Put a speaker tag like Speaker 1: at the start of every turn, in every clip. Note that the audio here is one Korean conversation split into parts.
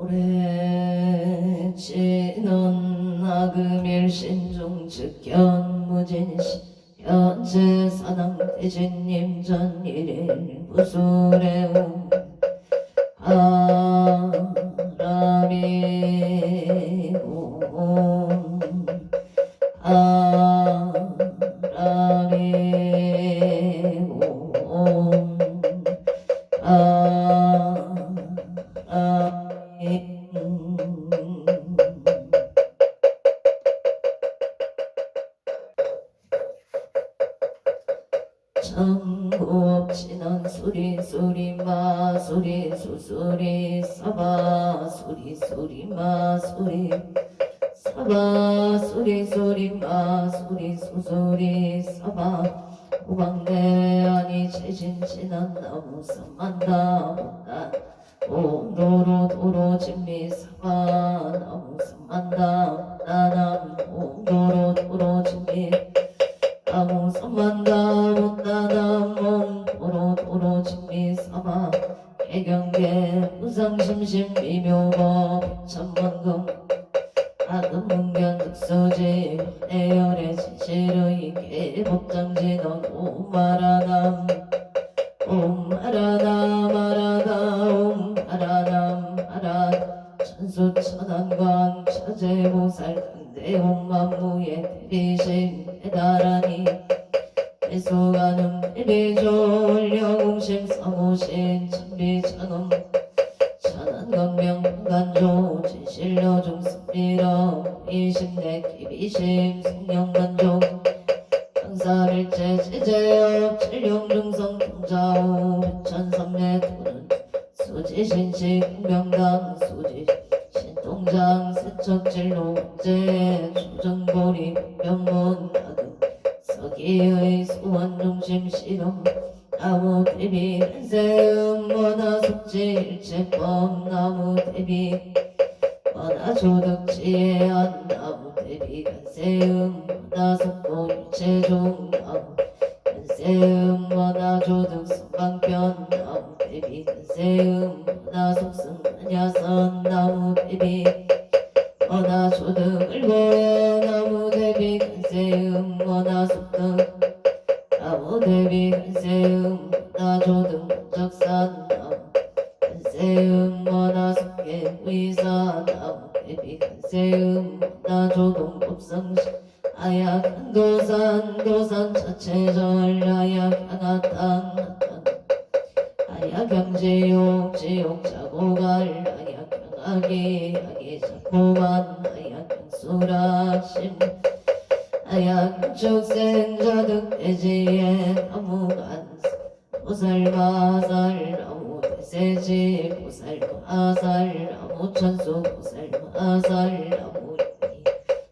Speaker 1: 오래 지는 나금일신중 즉견무진시 현재 사당대진님 전일일 부수레움 바람이고 전국진한 소리 소리 마 소리 수소리 사바 소리 소리 마 소리 사바 소리 소리 마 소리 수소리 사바 호박내 아니 재진진한 나무 삼만다 못다 옴도로 도로 진미 사바 나무 삼만다 나남 옴도로 도로 진미 나무 삼만다 못다남 옴도로 도로 진미 사바 개경계 무상심심 미묘법 천만금 아금문견 득소지 내열의 진실의 개법장지넌 옴마라남 옴마라남 아라다 옴마라남 아라 천수천안관 차제보살 근대 옴만무의 대리심 대다라니 대수가능 대리졸 영웅심 사무신 천비천음 천안건명 간조 진실여중 승리러 이심내 기비심 성령간조 강사일제 제제업 칠룡중성 통자오 백천삼례 도는 수지신식 흥명당 수지 신통장 세척진로 제 조정보리 병문 나금 서기의 수원중심 실험 나무 대비 한세음 원하 숙지 일체법 나무 대비 원하 조득지혜 한 나무 대비 한세음 원하 속도 일체종 나무 한세음 원하 조득 성방편 나무 대비 한세음 원하 속승 한야선 나무 대비 원하 조득 을고해 나무 대비 한세음 원하 속등 나무 대비 한세음 나조등 적산 나무 한세음 원하숙계 의사 나무 대비 한세음 나조동 법성시 아약 한도산 도산 자체절 아약 향하땅 나땅 아약 경지욕 지욕 자고갈 아약 향하기 하기 자고만 아약 향수락심 아약 축생자득 대지에 나무간 보살마살 나무 대세지 보살마살 나무 천수 보살마살 나무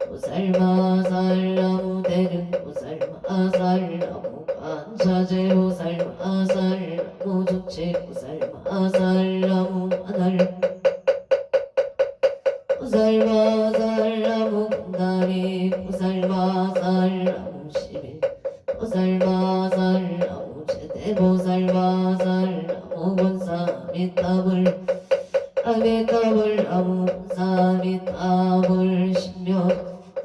Speaker 1: 보살마살 나무 대른 보살마살 나무 관차제 보살마살 나무 죽지 보살마살 나무 마늘 보살마살 나무 군다리 보살마살 나무 시비 보살마살 나무 제대 보살마살 나무 본사 미타불 아미타불 나무 본사 미타불 신묘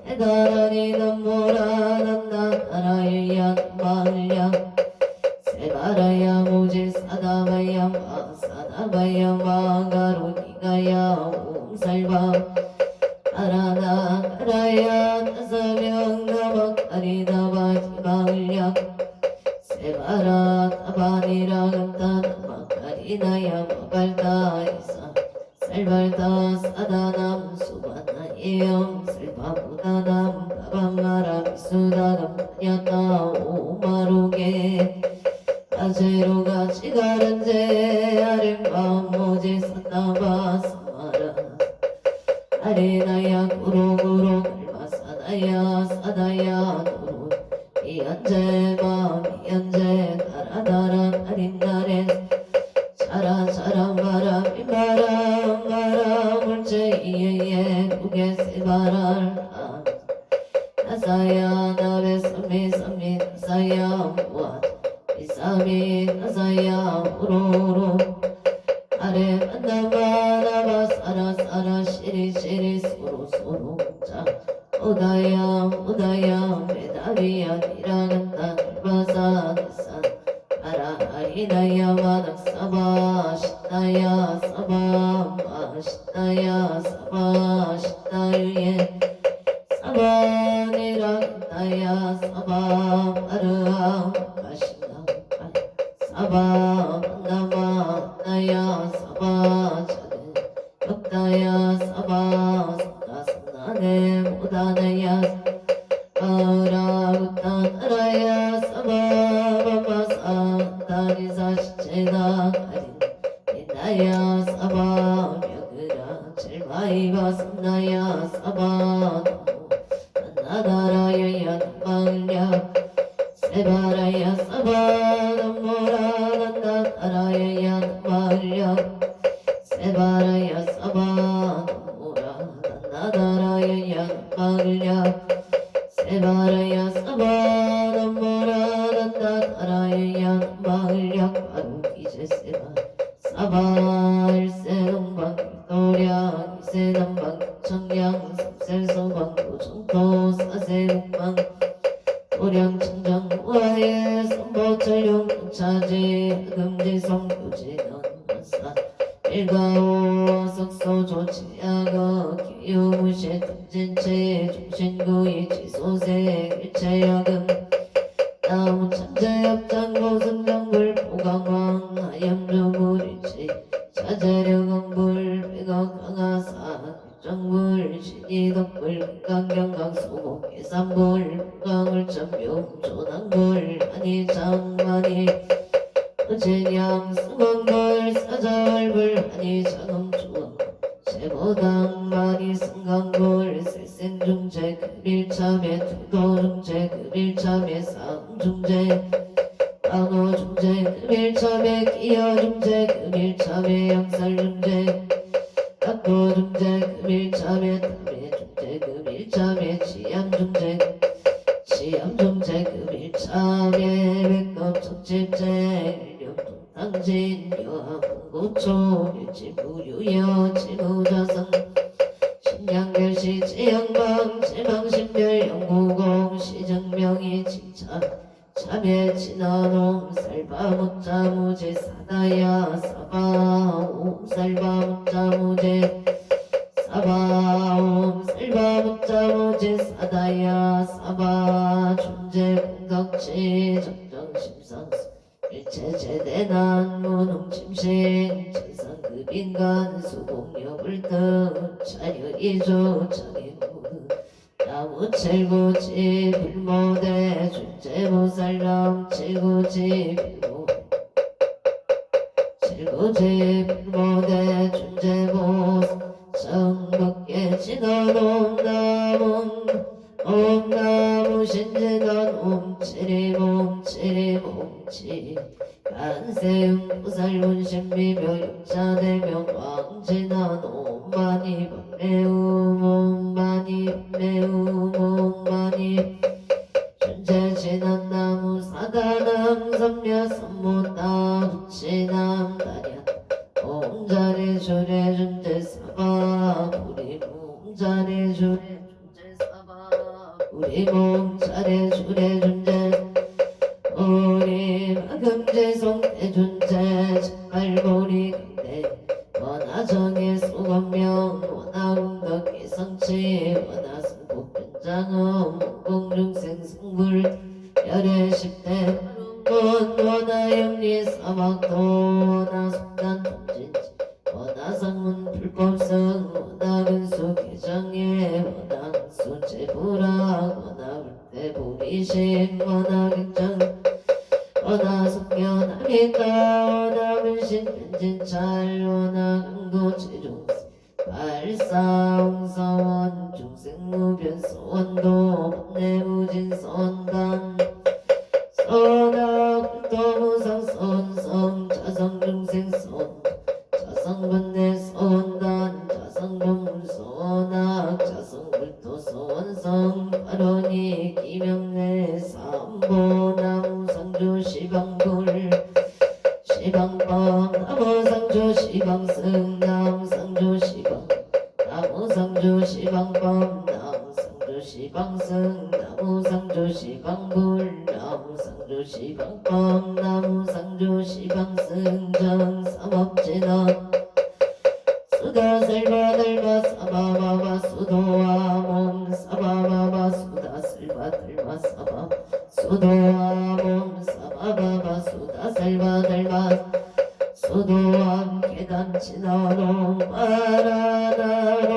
Speaker 1: 대다라니 남모라 난나라야 말야 세바라야 모질 사다바야 마사다바야 마가로니가야 옴살바 아라나 가라야 다사명 나막아리다바 지방을약 세바라 타바니라 간다 나막아리나야 마발다이사 살발다 사다남 수바나예영 살바부다남 바밤마라 미수다남 다녔다 오마로게 아제로가 지가른제 아랫밤 모지 사다바 사마라 아리나야 구로구로 갈마사다야 사다야 도로 미연제마 미연제 다라다라 아린나레 차라차라 마라 미마라 마라 물제 이에예 구게 세바랄 나사야 나베 삼미 삼미 나사야 무아 이사미 나사야 우로로 아레 만나바 나바 사라 시다야 마닥 사바 시다야 사바 마시다야 사바 시다유예 사바니라다야 사바 마르아 가시나 사바 만나마다야 사바 자네 역다야 사바 사다사나네 모다나야 아라우타나라야 사바바마사 다리사시체나 가린 인나야 사바 벽으라 칠마이바 삼나야 사바 나다라야 남방야 세바라야 사바 남모라 난다라야 남방야 세바라야 사바 남모라 난다라야 남방야 세바라야 사바 남모라 난다라야 남방야 바로 이제 세바 사바 일세동방 도량 이세남방 청량 삼셀소방 도청토 사세국방 도량 청정 우아예 선보철용 차지 금지성 교지넌 원사 일가오 석소 조치야거 기유무시 tum진체 중신구이 지소세 일체야금 나무 참재협장고 승정불 보강왕 하염조물일치 자재력왕불 백억 강하사 정불 신이덕불 강경강 소목 계산불 강을 점용 조낭불 한이장만이 어제냥 승왕불 사자월불 한이장엄주왕 제보당 많이 승강불 세생중재 급일참에 투도중재 급일참에 싸움중재 방어중재 급일참에 기여중재 급일참에 양살중재 탁도중재 급일참에 탐해중재 급일참에 치암중재 치암중재 급일참에 백겁척집재 일령동탕진 여하봉고초 일지부유여 지무자성 신양결시 제양방 제방신별 영구공 시정명이 칭차 참외 진화놈 살바못자무제 사다야 사바옴 살바못자무제 사바옴 살바못자무제 사다야 사바 존재 공덕치 정정심상수 일체제대난 무능침신 재산급인간 수공력을 차려이조 장인무드 나무칠구지 불모대 존재무살람 칠구지 불모대 칠구지 불모대 존재무 성밖에 진화놈 나무 옴나무 신진한 옴치리몸치리몸치 간세음 보살문신미묘 육자대명 왕진한 옴마니 밤매움 옴마니 밤매움 옴마니 존재진한 나무 사다남 삼야 선모다 부치남 다냐 옴자리 조례 존재 사바 우리 몸자리 조례 우리 몸 차례 주례 존재 우리 마금제 성대 존재 정말보리 근대 원하정의 수건명 원하공덕의 성치 원하승복 변장엄 공중생 승불 열애 십대 원하영리 사막도 원하숙단 통진지 원하상문 불법성 원하근수 개정예 원하수 제부락 원하불대보리심 원하경정 원하숙견하니까 원하근신 변진찰 원하근고 제종스 발사홍서원 중생무변서원도 법내무진서원단 선악불도무상 선성 자성중생선 자성분내선단 자성분물선악 자성불도선성 발언이 기명내 삼보나무상조 시방불 시방법 나무상조 시방승 나무상조 시방 나무상조 시방법 나무상조 시방승 나무상조 시방불 나무상조 상주시방법 나무 상주시방승정 삼업진원 수다슬바들바 사바바바 수도와 몸 사바바바 수다슬바들바 사바 수도와 몸 사바바바 수다슬바들바 수도와 계단 지나로 바라나로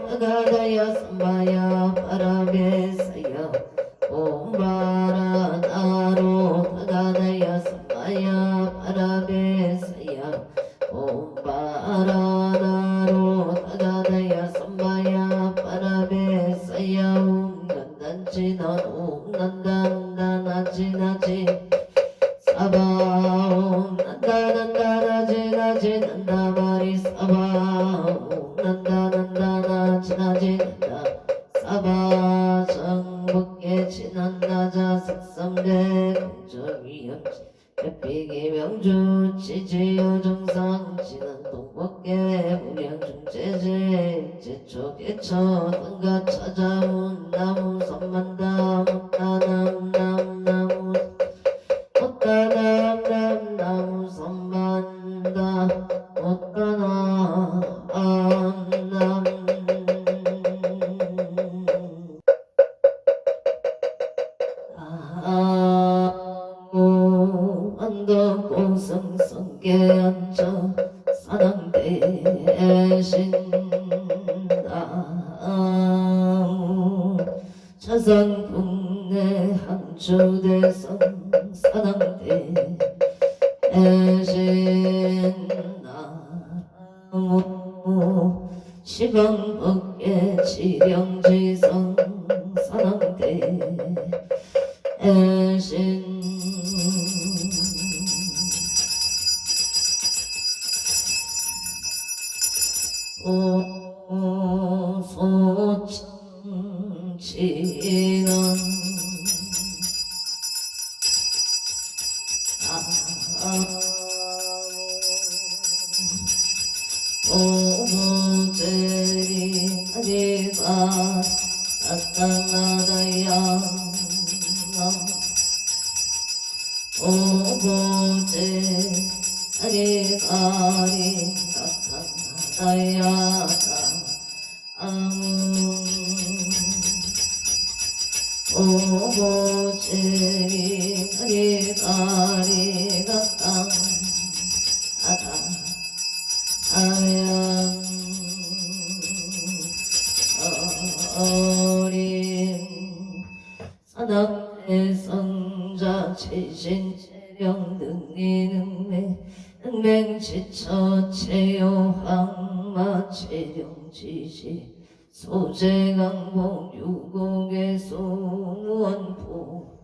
Speaker 1: 타가다야 삼바야 바라베사야 옴 바라나로 타가다야 삼바야 바라베사야 옴 바라나로 타가다야 삼바야 바라베사야 옴 난단지난 옴 난단단나지나지 사바 옴 난다난다나지나지 난다마리 사바 옴 난다난다나지나지 난다 사바 정복계 지난나자 색삼대 공정위험지 해피기 명주 지지요 정상 지난 동복계 무량중재제 제초개처 등가 찾아온 나무 선만다 못다남남나무 못다남남나무 선만다 못다남남 안덕고성성계 앉아 사당대신나무 자선국내 한주대성 사당대신나무 시방법계 지령지성 사당대신 소청지는 오보제리 아리가 나타나다야 오보제 아리가리 나타나다야 오보제리 아리가리 나타나다 아양 어린 사납대성자 최신체령 능리능매 능맹지처 체요항마 체령지시 소재강봉 유곡의소 무원포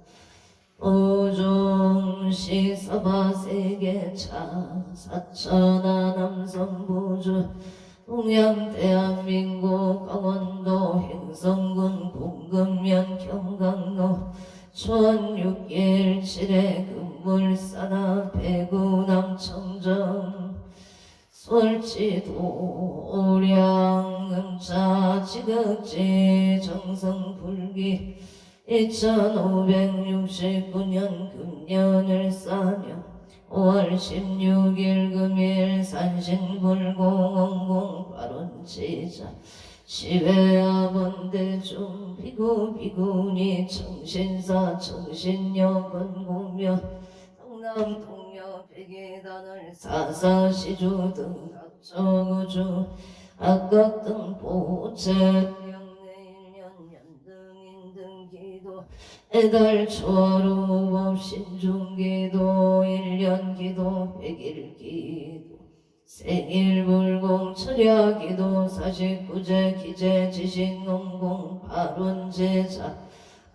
Speaker 1: 오종시 서바세계차 사천하 남선부주 동양 대한민국 강원도 행성군 공금면 경강로 초원 6일 7회 금물사나 배구 남청정 솔지도 오량음자 지극지 정성불기 2569년 금년을 싸며 5월 16일 금일 산신불공원공 발원지자 시외아본대중 비구비구니 청신사 청신여건 공며 성남동여 백예단을 사사시주 등 각정우주 악각 보채 애달 초하루 신중기도 1년 기도 100일 기도 생일불공 철야기도 49제 기재 지신농공 발운제자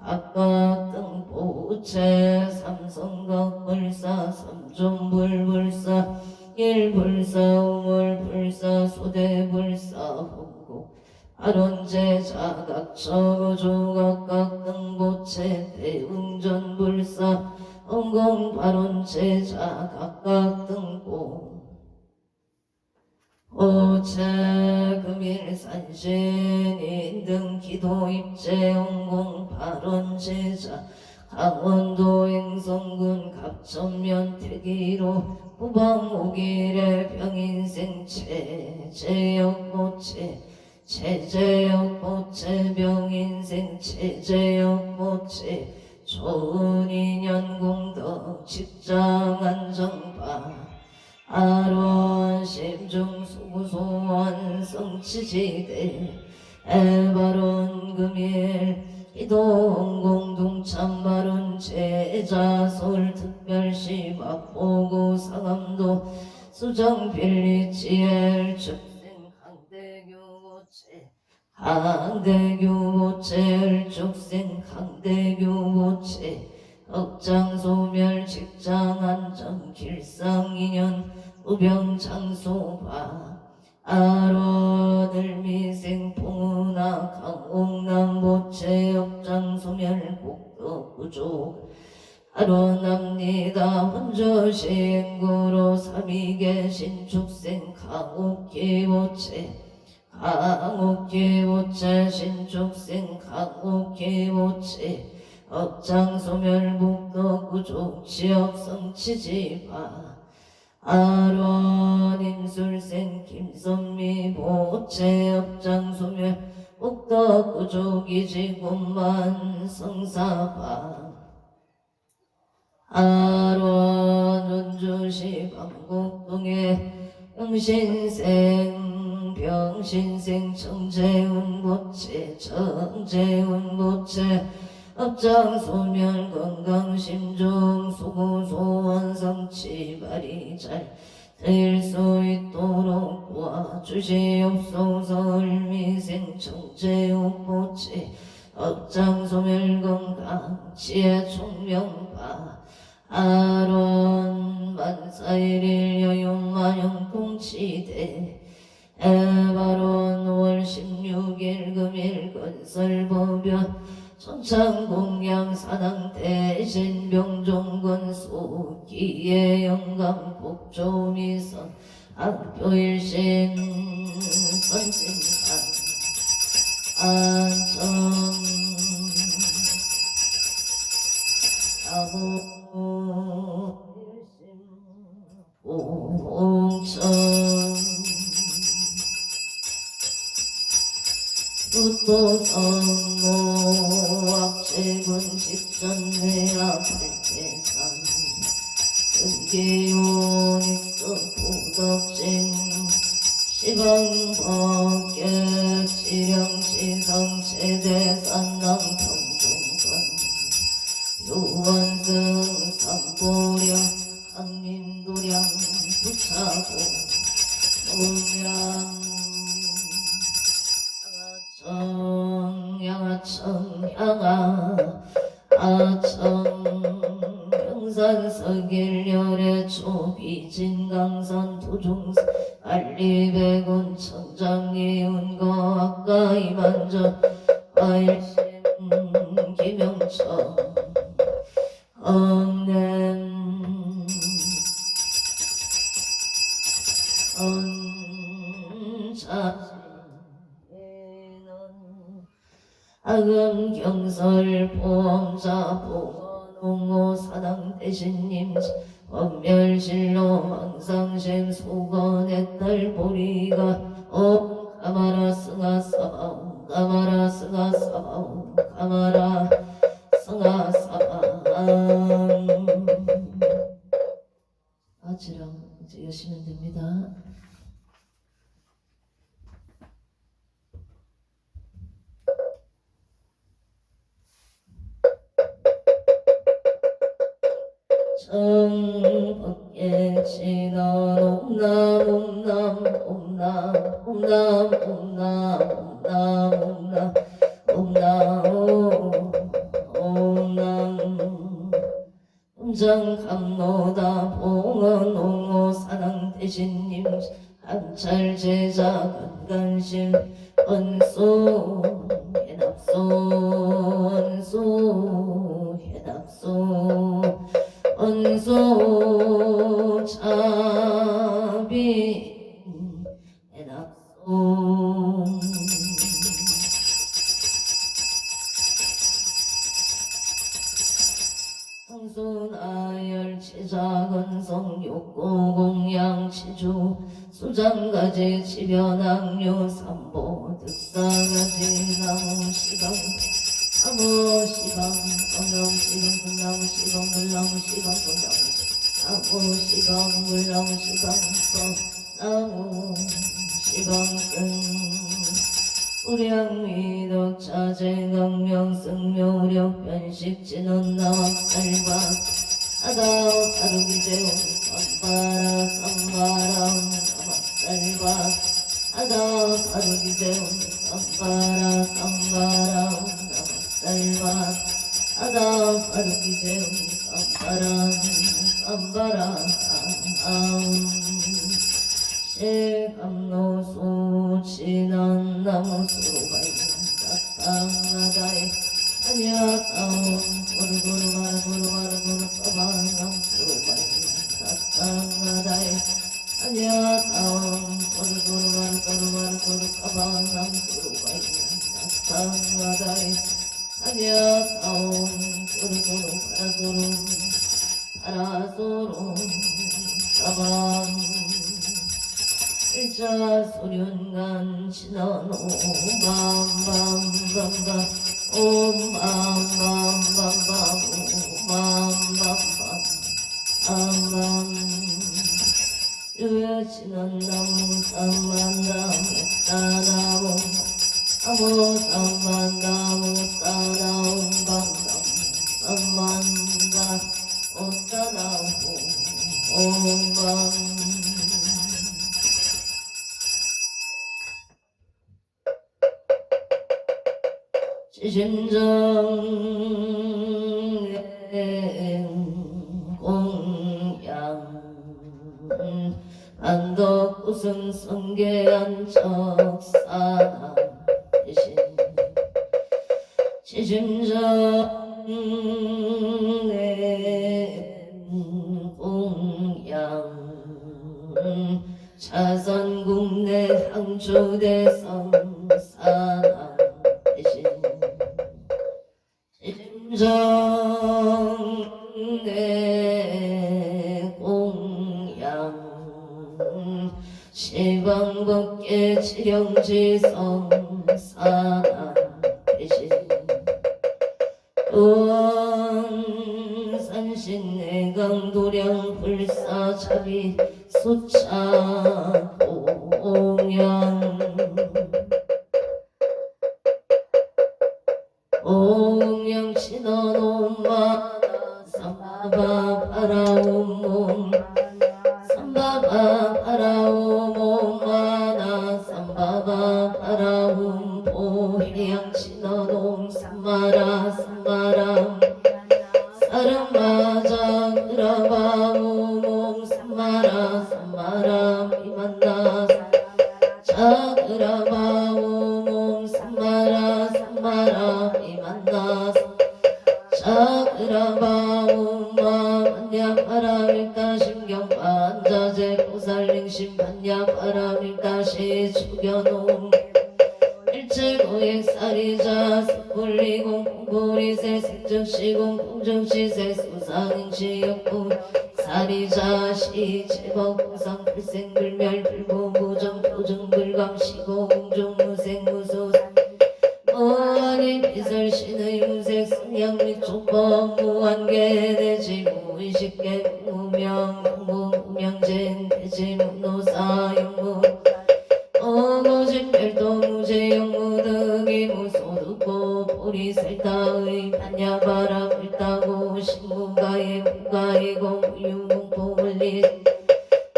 Speaker 1: 악각등 보채 삼성각불사 삼존불불사 일불사 우물불사 소대불사 홍고 발원제자 각처조각각 등보채 대웅전불사 on공발원제자 각각 등보 오체 금일산신인 등 기도입제 on공발원제자 강원도 행성군 갑천면 태기로 후방 5길에 병인생 체제역모체 체제역모체 병인생 체제역모체 좋은 인연 공덕 직장 안정바 아론 심중 수구소원 성취지대 에바론 금일 이동 공동참바론 제자솔 특별시 마포구 상암도 수정 빌리지엘 축생 강대교고체 강대교고체 축생 강대교고체 억장소멸 직장안정 길상인연 우병장소바 아론을미생 봉은아 강옥남보채 역장소멸 복덕구조 아론합니다 혼조신구로 삼위계 신축생 강옥기보채 강옥기보채 신축생 강옥기보채 억장소멸 복덕구조 지역성치지바 아론 임술생 김선미 보채 업장소멸 옥덕구조기지군만 성사바 아론 운주시 방곡동에 병신생 병신생 정재훈 보채 정재훈 보채 업장소멸 건강심중 소고소원 성취발이 잘 될 수 있도록 도와주시옵소서. 을미생 정제옥보채 업장소멸 건강 지혜 총명바 아론 만사일일 여용마용 통치대 에바론 5월 16일 금일 건설법연 천창공양 사당 대신 병종건수 기의 영감 복조미선 학교일신 선진관 안천 아호일신 봉천 부토성모 악체군 직전회야 팔대산 은기요닉서 부덕진 시방법계 지령지성 체대산 남평종건 요원승 삼보령 강림도량 부차고 동양 양아청 아청 평산서길열의 초비진강산 도중사 알리백운 청장이운거 아까이 만져 아일심 김영청 엉냄 언자 아금경설 보험자 보건홍호 사당 대신님 원멸실로 망상심 소건의 딸 보리가 옴 가마라 승하사바옴 가마라 승하사바옴 가마라 승하사바옴 아치랑 이제 여시면 됩니다. 정법계 진원 옴남 옴남 옴남 옴남 옴남 옴남 옴남 옴남 음정감노다 봉헌 옹호 사당 대신님 한찰 제자 건간심 언소 해납소 언소 해납소 언소 차비 해납소 양치주 수장가지 지변악류 삼보 득사가지 나무시방 나무시방 건나무시방 건나무시방 물나무시방 건나무시방 물나무시방 건나무시방 우량미덕 자재강명승묘력 변식진원 나왁살바 아다오 다루기제오 삼바라 삼바라 나왁살바 아다오 다루기제오 삼바라 삼바라 나왁살바 아다오 다루기제오 삼바라 삼바라 실감노수 진한 나무수로가 땅하다에 아냐다운 고루고루마루고루마루고루 서방나무수로가 땅하다에 아냐다운 고루고루마루고루마루고루 서방나무수로가 땅하다에 아냐다운 고루고루 파라소로 서방 일자 소륜간 신원 오밤밤밤밤 옴밤밤밤밤 오밤밤밤 암밤 유여신원 나무 삼만나무 따나무 아무 삼만나무 따나무 밤밤 삼만다 오따나무 옴밤 지심정 공양 안덕구승 성계안척사남 대신 지심정 공양 자선국내 항주대성 사남 대신 정내 공양 시방법계 지령지성 사남 대신 또한산신내강 도량 불사자비 수차 공양 옹영신원옴마나 삼바바 파라옴옴 삼바바 파라옴옴마나 삼바바 파라옴 보혜양신원옴 삼마라 삼마람 사람마자 그라바옴옴 삼마라 삼마람 이만나 자그라바옴옴 삼마라 삼마라 이만나 자그라바옴마 만냐바라밀다 신경반자재 고살링신 만냐바라밀다시 죽여놓음 일체고액사리자 스불리공 공불이세 색적시공 공정시세 수상행시역공 사리자 시제법공상 불생불멸 불고무정 표정불감시고 공정무생무소 무한인 비설신의 무색 승양미 촉법 무한계 대지 무의식계 무명 무명쟁 대지 무노사 영무 어거진 별도 무제영무 등이 무소득고 보리설타의 반야바라 불타고 신무가의 무가이고 무유공포물리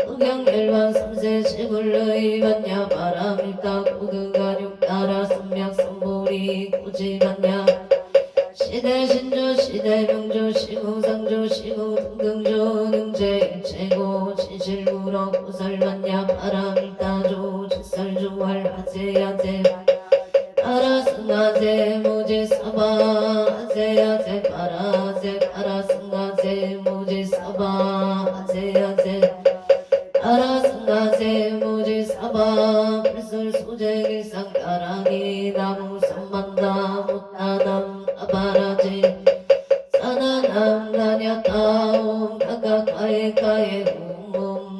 Speaker 1: 흑양열반 삼세 지불의 반야바라 불타고 그가육따라 선명선보리 고지반야 시대신조 시대명조 시무상조 시무등등조 능제일체고 진실무로 고설반야 바라밀다조 직설조할 하세야제 아라승하제 모지사바 하세야제 바라제 아라승하제 모지사바 하세야제 아라승하제 모지사바 불설소재길상 가랑이 나무 선만다 못다담 아바라지 사나남 나냐타옴 다가카에카에 옴옴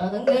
Speaker 1: Anam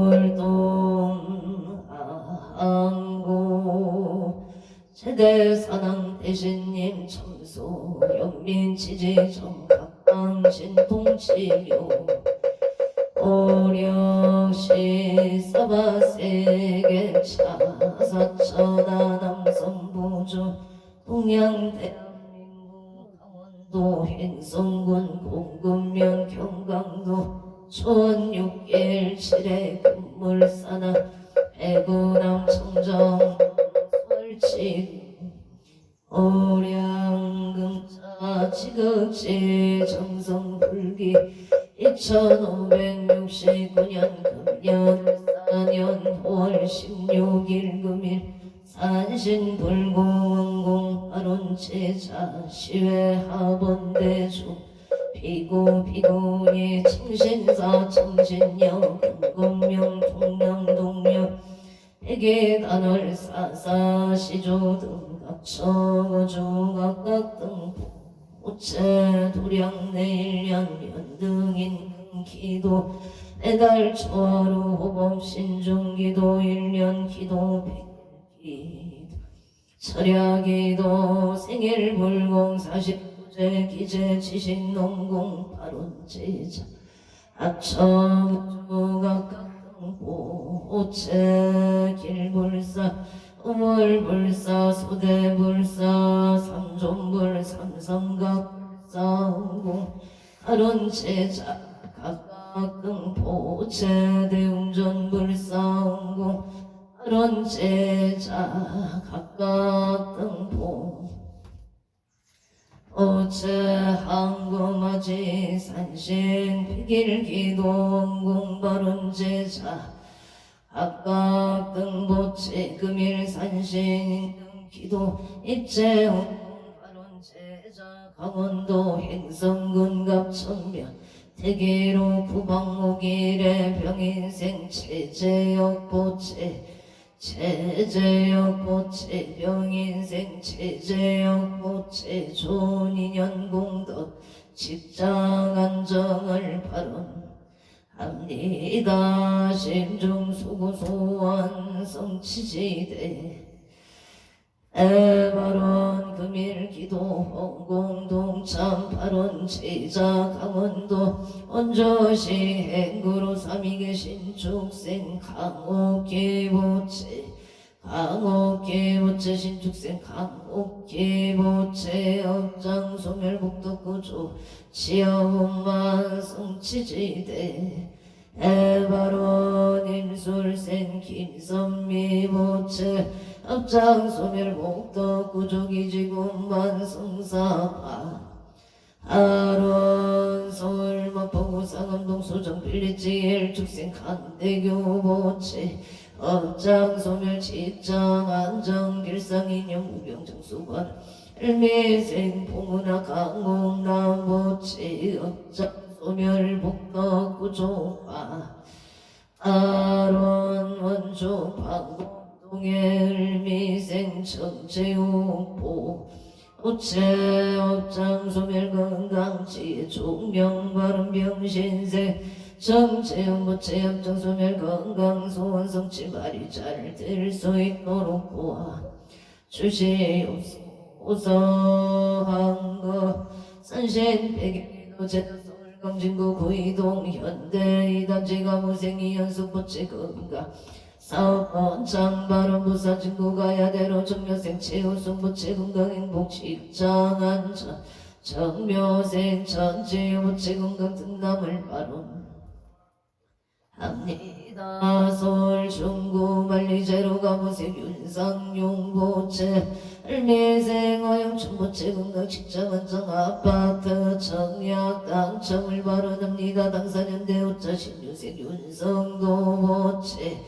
Speaker 1: 서울동항구 제대사당 대신님 청소 영민지지정 각방신통치료 오력시 서바세계 차사천하 남성부주 동양대한민국 강원도 행성군 공급면 경강도 초원 6개일 7회 금물사나 배구남 청정 설치 오량금자 지극지 정성불기 2569년 금년 4년 5월 16일 금일 산신불공원공 아론제자 시외하본대주 비구비구니 청신사 청신여 금건명 통명동명 백예단월 사사시조 등각처거주 각각 등 우체 도량 내일년 연등인 기도 매달 초하루 호법 신중기도 1년 기도 백기도 철야기도 생일불공 49제 기재 지신농공 발원제자 합청주 각각 등보 우체 길불사 우물불사 소대불사 삼존불 삼성각불사 응공 아론제자 각각 등보 우체대웅전불사 응공 아론제자 각각 등보 우체항구마지 산신 백일기도 응공 발원제자 각각 등보체 금일 산신 등기도 입제홍 발원제자 강원도 행성군 갑천면 대기로 구방목일의 병인생 체제역보체 체제역보체 병인생 체제역보체 좋은인연 공덕 직장안정을 발언 합니다. 심중소구소원 성치지대 에바론 금일기도 홍공동참 발원 제자 강원도 원조시 행구로 삼위계 신축생 강옥기보체 강옥기보체 신축생 강옥기보체 업장소멸복덕구조 지어본만 성치지대 에바론 임술생 김선미보체 업장소멸복덕구조기지군만 성사파 아론 서울마포구 상암동 수정 빌리지엘 축생 강대교보체 업장소멸 직장안정 길상인형 무병정수관 일미생 봉은아 강공남보체 업장소멸 복덕구조파 아론 원조 방공 동일미생 청체용보 우체 업장소멸 건강지 종명발음 병신생 청체용보체 업장소멸 건강소원 성취말이 잘 될 수 있도록 도와 주시옵소서. 한거 산신백일기도 제서울광진구 구이동 현대이단지가 무생이 연수보체 건강 사업원 장발원 부사진구 가야대로 정묘생 최우승부채 건강행복 직장안전 정묘생 천지부채 건강 등남을 발언 합니다. 서울 중구 만리제로 가무생 윤상용보채 을미생 어영춘보채 건강 직장안정 아파트 청약 당첨을 발언합니다. 당사년대 우자 신유생 윤성도보채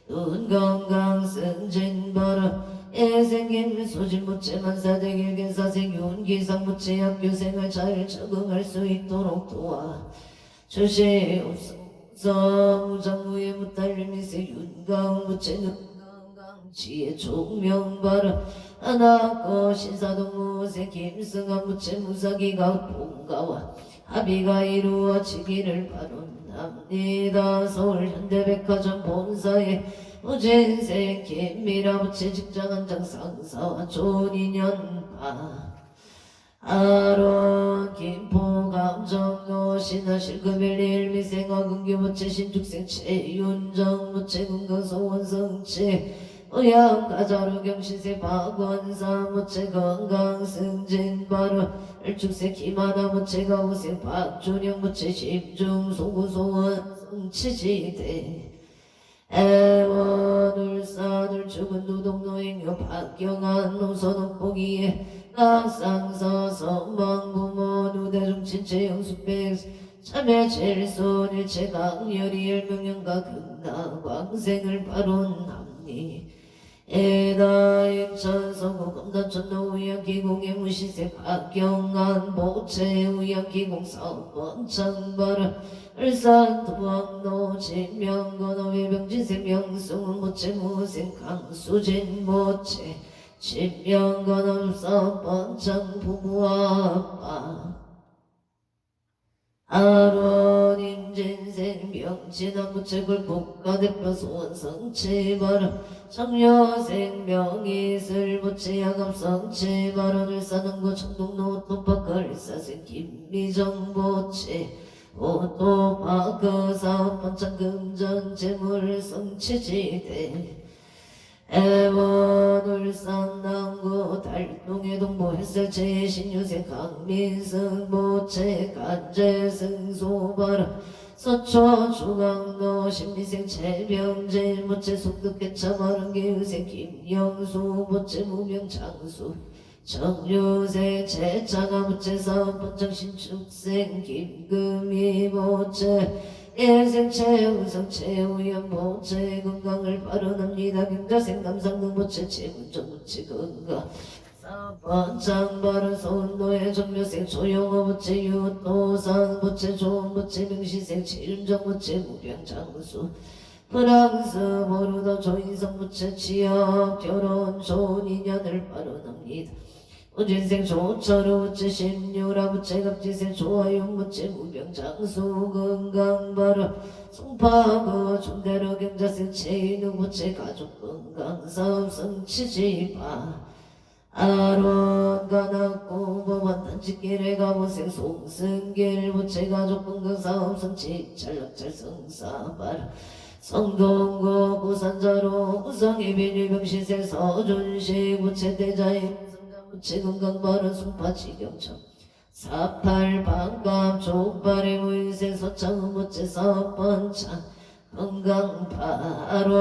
Speaker 1: 눈건강 승진바람 애생긴 소진부채 만사대길 gen사생 윤기상부채 학교생활 잘 적응할 수 있도록 도와 주시옵소서. 무장무예 무탈림이세 윤강부채 눈건강지혜 종명바람 하나꺼 신사동무세 김승한부채 무사기가 봉가와 합의가 이루어지기를 바랍니다. 서울 현대백화점 본사에 우진생 김미라부채 직장한장 상사와 좋은 인연 바 아론 김포감정로 신하실금일일 미생어근규부채 신축생 최윤정부채 금강소원성채 의양가자루 경신세 박원사무채 건강승진바로 일축세 김하나무채가 우생 박준영무채 심중소구소원 성치지대 애원 울산 울주군 노동노행요 박경한 노선옥보기에 낙상서 선망부모 누대중친체 영숙백 참여 질손 일체 강렬이 열명령가 극락광생을 바론합니 에다 인천서구 검단천 노우양기공의 무시세 박경한 모체 우양기공 사업번 창바를 울산 도왕로 진명건어 외병지세 명승은 모체 무생 강수진 모체 진명건어 사업번 창부부아빠 아론 임진생 명진한 무책을 국가대표 소원성치바람 청여생 명이슬 부채야갑성치바람을 사는 거 청동로 또박을 사생 김미정보채 오토파크 사업번창금전 재물 성치지대 애원 울산 남구 달동해 동부 햇살채 신유생 강민승 모채 간재승 소바라 서초 중앙로 신미생 채병제 모채 속득개차 마른개 의생 김영수 모채 무명장수 정유세 채차가 모채 사업번창 신축생 김금희 모채 인생체 우성체 우연보체 건강을 바로납니다. 경자생 남상등 보체 체문정 보체 건강 사번창 바른 소운노의 정묘생 조용호 보체 유도상 보체 좋은 보체 명시생 체윤정 보체 무병장수 프랑스 모르더 조인성 보체 취업 결혼 좋은 인연을 바로납니다. 우진생 조철우 부채 심유라 부채 갑지생 조화용 부채 무병장수 건강바로 송파구 중대로 경자생 최인우 부채 가족 건강 사업성 치지바 아론 가나고 법원 단지길에 가보생 송승길 부채 가족 건강 사업성 치찰락찰 성사바라 성동구 부산자로 우성이 비밀병시생 서준식 부채 대자인 부채 건강바른 송파지경청 사팔방감 족발의 무인생 서창은 부채 사번창 건강바로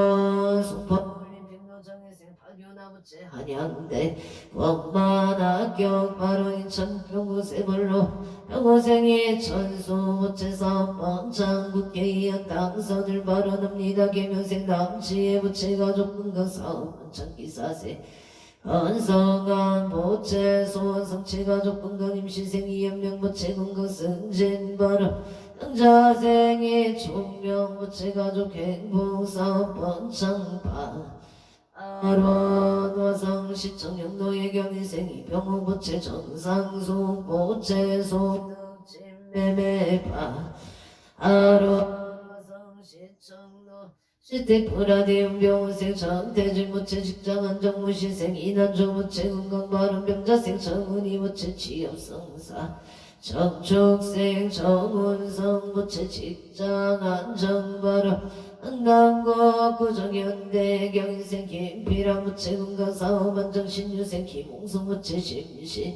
Speaker 1: 송파올림 평로정회생 박유나 부채 한양대 원만학교 바로 인천 평구세벌로 평구생의 천수 부채 사번창 국회의원 당선을 발언합니다. 개명생 남치의 부채 가족 건강 사번창 기사세 건성한 보채 소원성치 가족 건강 임신생 이연명 보채 건강 승진바람 영자생의 총명 보채 가족 행복 사업번창바 아론 화성 시청 영노의 경인생 이병호 보채 정상수 보채 소득진 매매바 아론 화성 시청로 시티프라디움 병원생 정태진 부채 직장안정 무신생 이난조 부채 건강바른 병자생 정은이 부채 취업성사 정축생 정운성 부채 직장안정바른 한강고 구정현대 경인생 김필환 부채 건강사업 안정신유생 김홍성 부채 심신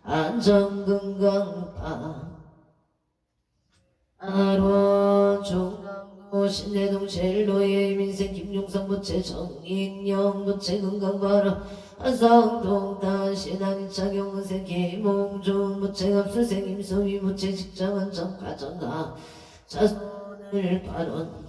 Speaker 1: 안정건강파 아론 중강구 신내동 젤로의 민생 김용성 부채 정인영 부채 건강바람 한성동 다신한 차경은생 김홍준 부채 압수생 임소희 부채 직장안정 가정가 자손을 발언합니다.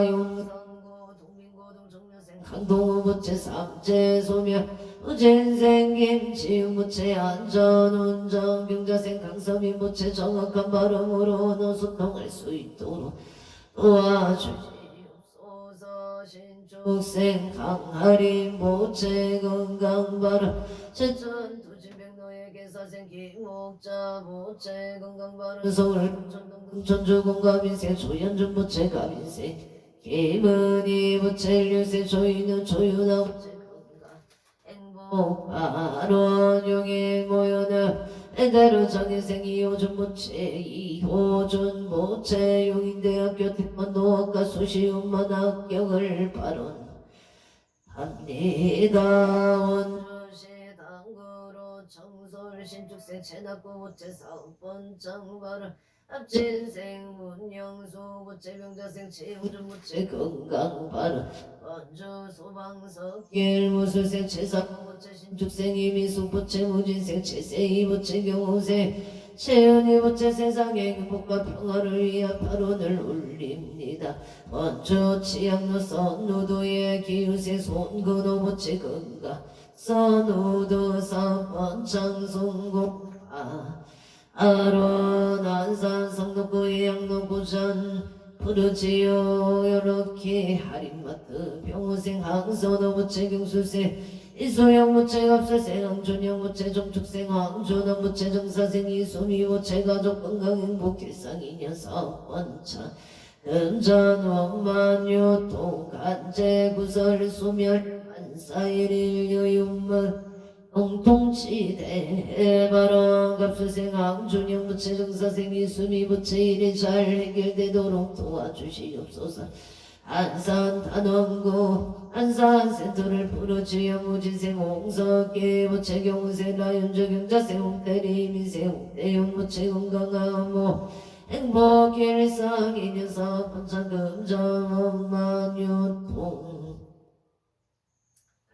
Speaker 1: 용성구 동민고동 정려생 강동우 부채 삼재소멸 우진생 김치웅 부채 안전운전 병자생 강서민 부채 정확한 발음으로 노소통할 수 있도록 도와주시옵소서. 신축 육생 강하리 모체 건강바라 제천 도시백로에게 사생 김옥자 모체 건강바라 서울 천동 천주 공가민세 조연준 모체 가민세 김은희 모체 류세 조인우 조윤아 모체 건강 행복 발원 용일 모여나 애대로 정인생 이호준 모체 이호준 모체 용인대학교 태권도학과 수시운만 합격을 발언합니다. 원주시 당구로 청솔 신축생 체납고 모체 사업번장 발언 합진생 문영수 모체 병자생 최우준 모체 건강 발언 원주 소방석길 무술생 최사고 모체 신축생 이미숙 모체 무진생 최세희 모체 경호생 최은희 모체 세상의 행복과 평화를 위한 발언을 올립니다. 원주 치양로 선우도의 기우생 손근호 모체 건강 선우도 사번창 송곡아 아론 안산 성덕구의 양로구전 푸르지오 요렇게 하림마트 병호생 항선호 모체 경수생 이소영 모체 갑설생 황준영 모체 정축생 황준원 모체 정사생 이수미 모체 가족 건강 행복 일상인연 사업원차 금전 원만 유통 간제 구설 소멸 안사일일 여윤만 공통치대 발언 갑술생 황준영 모체 정사생 이수미 모체 일이 잘 해결되도록 도와주시옵소서. 안산 단원구 안산센터를 부르지어 무진생 홍석계 모체 경우생 라윤저 경자생 홍대리 민생 홍대용 모체 건강하모 행복 일상 인연사 번창 금전 원만 유통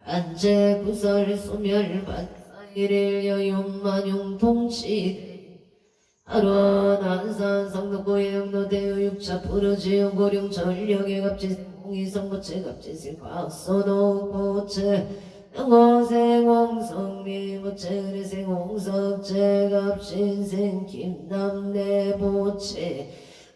Speaker 1: 간제 구설 소멸 반사일일 여윤만 용통치대 하루원 안산 성덕구의 영로대의 육차 푸르지용 고령 전력의 갑진생 홍희성 모체 갑진생 박선호 모체 영호생 홍성미 모체 의뢰생 홍석재 갑진생 김남래 모체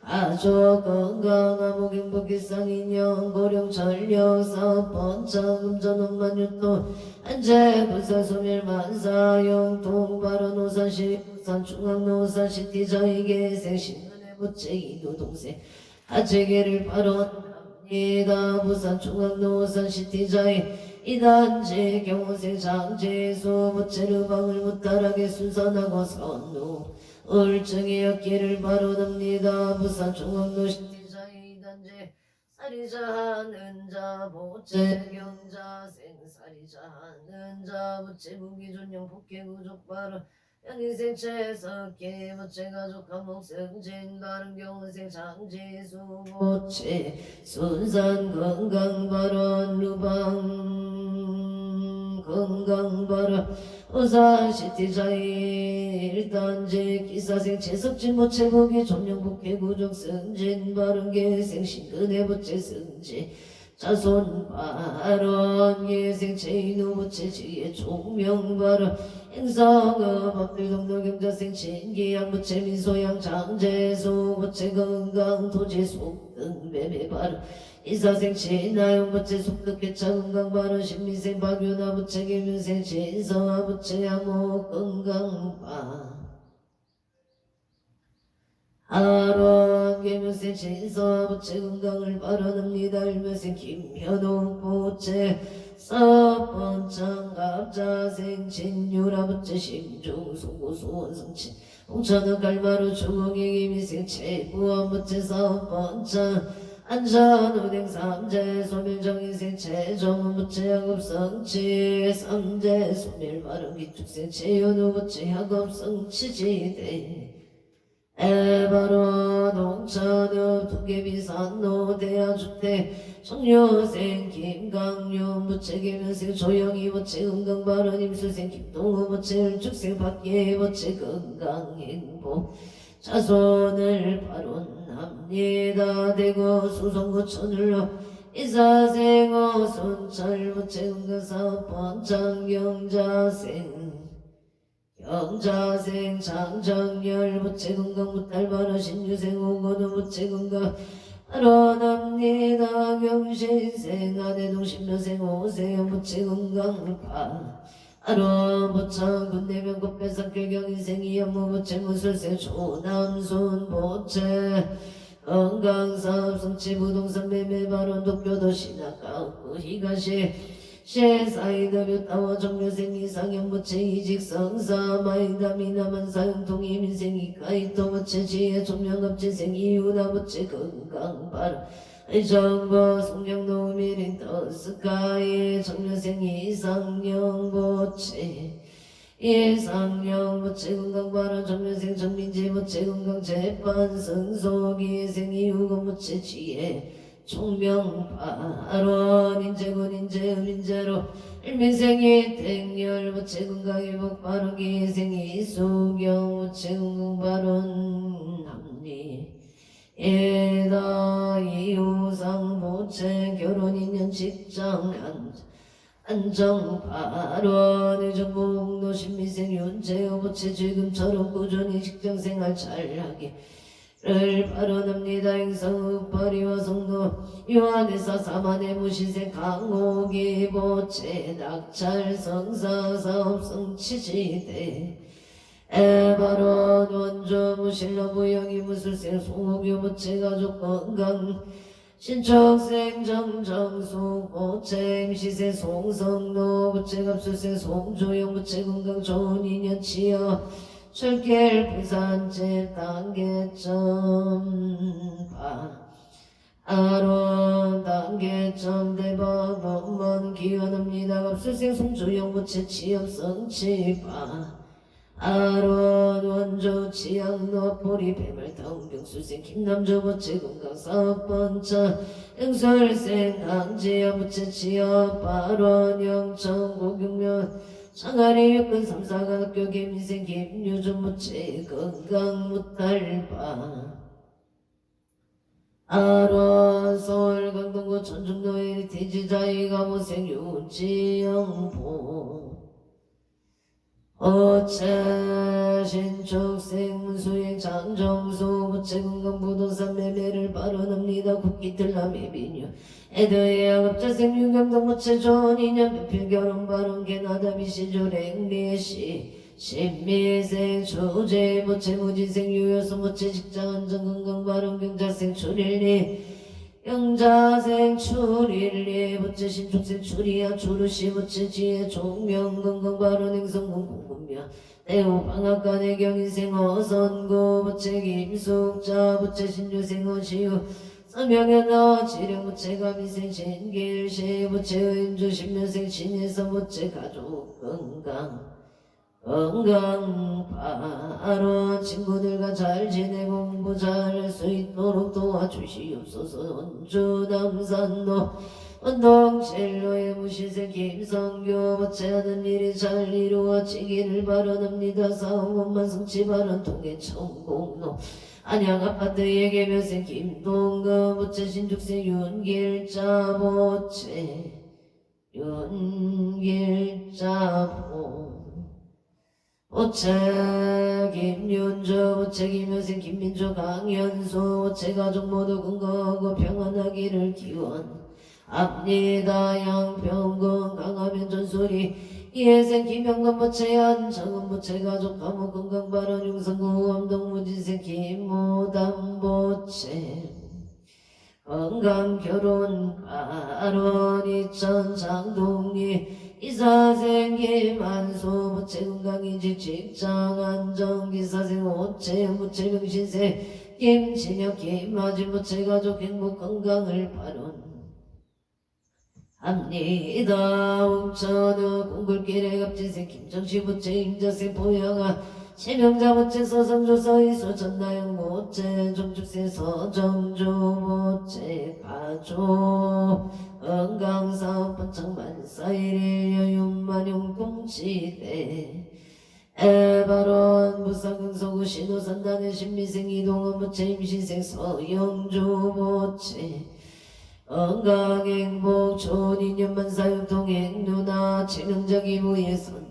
Speaker 1: 가족 건강 암흑 행복 일상 인연 고령 전력 사업 번창 금전 원만 유통 안제 불사 소멸 만사 영통 발언 오산시 부산 중앙노산 시티자에게 생신년의 모체 이도 동생 하체계를 발언합니다. 부산 중앙노산 시티자에 이단지 경호생 장재수 모체를 방을 무탈하게 순산하고 선우 울증의 어깨를 발언합니다. 부산 중앙노 시티자에 이단지 살이자 하는 자 모체 경자생 살이자 하는 자 모체 무기존용 폭행구족 발언 연인생 최석기 모체 가족 감옥승진 다른 경우생 장지수 모체 순산 건강발언 루방 건강발언 우산시티자일 일단지 기사생 최석진 모체 보기 존영복회 구족 승진 발언계생 신근의 모체 승진 자손 발언 예생 제인우 모체 지혜 종명 발언 행성업 법들 동료 경자생 진기양 모체 민소양 장재수 모체 건강 토지 속등 매매 발언 이사생 진나영 모체 속득 개차 건강 발언 신민생 박윤아 모체 김윤생 진성아 모체 양호 건강 바 하루한 계면생 진서아 모체 건강을 발언합니다. 일면생 김현옥 모체 사번창 갑자생 진유라 모체 심중 송고수 원성친 홍천은 갈마루 중흥의 김인생 최부원 모체 사번창 안전운행 삼재 소멸정인생 최정은 모체 학업성치 삼재 소멸 발음기축생 최연우 모체 학업성치지대 에바로 농천읍 도깨비산로 대하주택 청료생 김강유 모체 계면생 조영희 모체 건강발언 임수생 김동우 모체 을축생 박예 모체 건강행복 자손을 발언합니다. 대구 수성구 천을로 이사생 어순철 모체 건강사업 번창경자생 영자생 장정열 모체 건강 무탈 발언 신유생 오건우 모체 건강 아론합니다. 경신생 아내동신묘생 오세요 무치 건강파 아론 보창 군대면 곱배상 결경인생이 연무보채 무술생 조남순 보채 건강사업 성취 부동산 매매 발언 독교도 신학가고 희가시 셰사이더뷰 따워 정묘생 이상형 부채 이직 성사 마이다 미나만 사용 동의 민생이 가이토 부채 지혜 종명업지생 이유다 부채 건강 발언 정보 성령노 미린 더스카이 정묘생 이상형 부채 이상형 부채 건강 발언 정묘생 정민지 부채 건강 재판 성소기 생이유금 부채 지혜 총명발언 인재군 인재음 인재로 일민생이 택열 부채 건강회복 발언 기생이 수경 부채 건강 발언 합리 예다 이후상 부채 결혼 인연 직장 안정 발언 의정복로 신미생 윤재호 부채 지금처럼 꾸준히 직장생활 잘하게 를 발언합니다. 행성읍 파리와 성도 요한의사 사만의 무신생 강호기 보채 낙찰 성사 사업 성치지대 발언 원조 무신러 부영이 무술생 송옥유 보채 가족 건강 신척생 정정수 보채 임시생 송성노 보채 갑술생 송조영 보채 건강 좋은 인연 치여 출길 부산제 단계점 아론 단계점 대박 원원 기원합니다. 갑술생 송조영 부채 취업 성취파 아론 원조 치양노 보리 배말 당경술생 김남조 부채 건강 사업번차 응설생 강지여 부채 취업 아론 영천 고경면 창아리 육군 삼사가 학교 김인생 김유준 부채 건강 무탈파 아론 서울 강동구 천중도 헤리티지 자이가 모생 유지영보 어채 신축생 문수행 장정수 부채 건강 부동산 매매를 발언합니다. 국기틀남의 비뉴 애드의 학업자생 유경동 부채 좋은 인연 배필 결혼 발언 개나다 미시조 랭리시 신미생 주제 부채 무지생 유효수 부채 직장 안정 건강 발언 경자생 출일리 영자생 출일리 부채 신축생 출이야 주루시 부채 지혜 종명 건강 발언 행성군 공군며 대우 방학간의 경인생 어선구 부채 김숙자 부채 신유생 어시우 서명현어 지령 부채가 미생 신길시 부채 의임주 신묘생 신예서 부채 가족 건강 건강바로 친구들과 잘 지내고 공부 잘할 수 있도록 도와주시옵소서. 원주 남산로 원동진로의 무시생 김성교 부채하는 일이 잘 이루어지기를 바라옵니다. 사업원만 성취 발언 통해 천공로 안양아파트 예계묘생 김동근 부채 신축생 윤길자 부채 윤길자 부채 김윤주 부채 김효생 김민주 강현수 부채 가족 모두 건강하고 평안하기를 기원합니다. 양평군 강화면 전소리 이혜생 김영건 부채 안정은 부채 가족 감옥 건강 발언 용성구 함동 무진생 김무담 부채 건강 결혼 발언 이천 장동리 이사생 김한수 부채 건강이직 직장 안정 기사생 오채 부채 명신생 김진혁 김아진 부채 가족 행복 건강을 발언합니다. 웅천우 공굴길에 갑진생 김정시 부채 임자생 보영아 세명자 부채 서성조서 이수 전나영 부채 정축생 서정주 부채 가족 건강사업 번창만사일일 여윤만용 공치대 에바론 부사금서구 신호산단의 신미생 이동원 부채 임신생 서영주 부채 건강행복 좋은 인연만 사용통행 누나 체명적 이부예선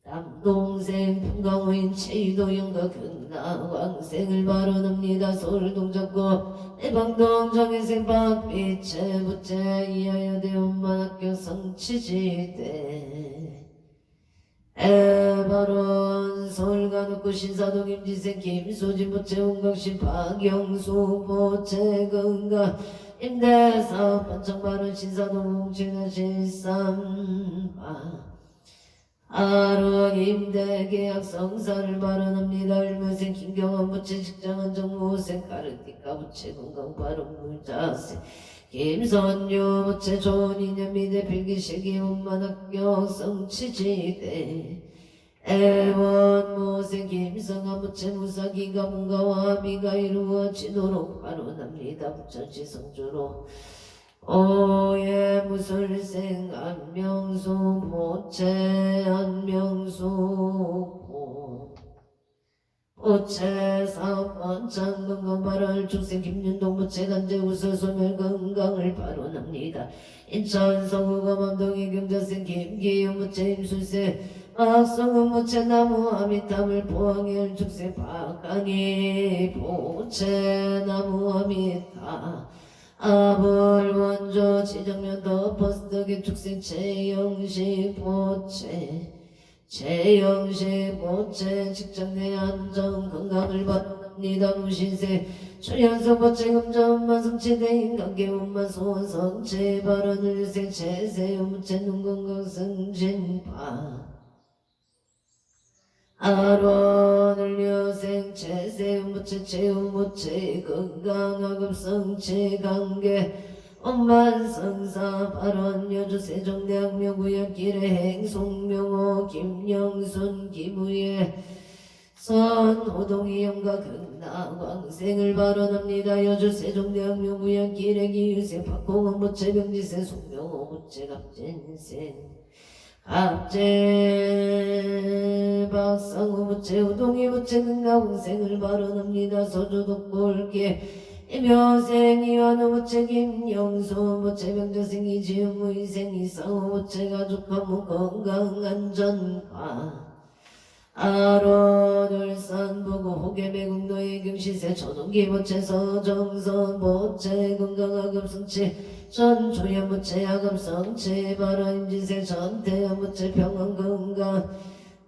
Speaker 1: 남동생 풍광호인 최유도 영가 극남 극락왕생을 발언합니다. 서울동작구 대방동 정인생 박빛의 부채 이하여 대원만학교 성취지대 발언 서울간혹구 신사동 임지생 김소진 부채 홍강신 박영수 부채 건강 임대사업 반창발언 신사동 홍진아 실삼바 아론 임대계약 성사를 발언합니다. 일묘생 김경원 부채 직장한 정무생 가르티카 부채 건강 발언 물자생 김선유 부채 좋은인연 미대 필기시기 운만학교 성취지대 애원모생 김성한 부채 무사기가 문가와 합의가 이루어지도록 발언합니다. 부천시 성주로 오예 무술생 안명수 보채 안명수 보채 사업원 장건강 발언 축생 김윤동 부채 간제 우설 소멸 건강을 발언합니다. 인천 서구가 mam동이 경자생 김기용 부채 임술생 박성은 부채 나무 아미타불 포항열 축생 박강희 보채 나무 아미타 아불 원조 지정면 더 퍼스트기 축생 최영식 보채 최영식 보채 직장내 안정 건강을 발언합니다. 무신세 출연성 보채 금전만 성취대인 관계운만 소원 성취 발언을 유생 최세용 무채 눈건강 승진파 아론을 여생 최세운 부채 채운 부채 건강하급 성취 관계 엄만성사 발언 여주 세종대학 명구역길의 행송명호 김영순 김우예 선호동이영과 극락왕생을 발언합니다. 여주 세종대학 명구역길의 기유생 박홍원 부채 병지생 송명호 부채 갑진생 갑제 박상우 부채 우동이 부채 극락왕생을 발언합니다. 서주독골계 이묘생 이완우 부채 김영수 부채 명자생 이지은 무희생 이상우 부채 가족화무 건강안전과 아론 울산 부구 호계매국노예 경시세 전원기 부채 서정선 부채 건강하급 성취 전조연 부채 야급 성취 발언 임진세 전태연 부채 평안 건강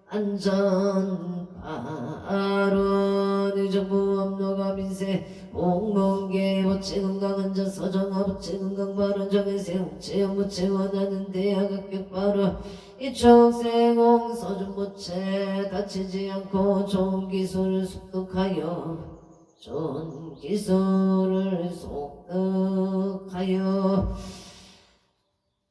Speaker 1: 안전 아론 의정부 업로가 민세 옥몽계 부채 건강 안전 서정아 부채 건강 발언 정해세 홍채연 부채 원하는 대학 합격 발언 이촉생 홍서준 부채 다치지 않고 좋은 기술을 습득하여 좋은 기술을 습득하여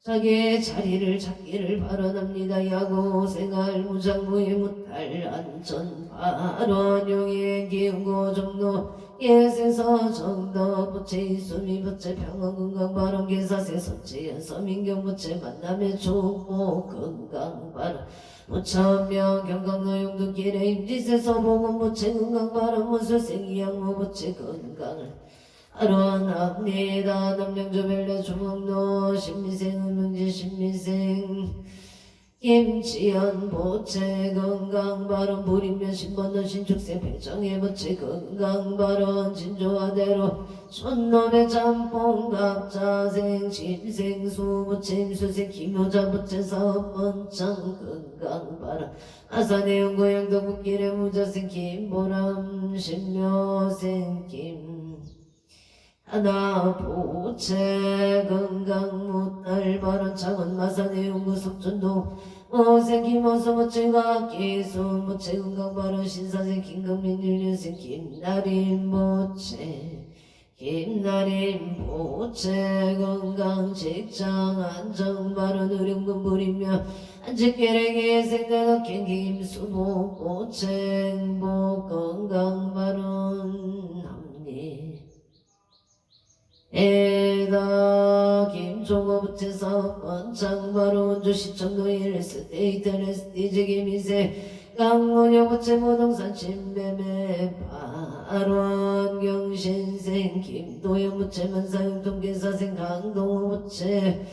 Speaker 1: 자기의 자리를 찾기를 발언합니다. 야구 생활 무장무예 무탈 안전 발언 용의 기운고 정로 예생서 정도 부채 이수미 부채 평안 건강 발언 계사세 서치연 서민경 부채 만남의 축복 건강 발언 무천명 경강로 용두길의 임지세 서보건 부채 건강 발언 무술생 이양무 부채 건강을 발언합니다. 남양조별내 주먹로 신미생 음명지 신미생 김치연 보채 건강 발언 불임면 신번도 신축생 배정의 부채 건강 발언 진조화대로 손놈의 짬뽕 갑자생 심생수 부채 임수생 김효자 부채 사업번창 건강 발언 아산의 연고양도 국길의 무자생 김보람 신묘생 김 하나 보채 건강 못할 발언 창원 마산의 연구 석전동 오생 김호성 부채가 기수 부채 건강 발언 신사생 김금민 윤리생 김나림 부채 김나림 보채 건강 직장 안정 발언 의령군 부리며 안직계랭의 생각 김수보 보채 행복 건강 발언 합리 에다 김종호 부채 사업원 장바로 원주시청도 일스 데이터레스 디지기 미세 강원영 부채 무동산 침매매 발원 경신생 김도영 부채 만사용 통계사생 강동호 부채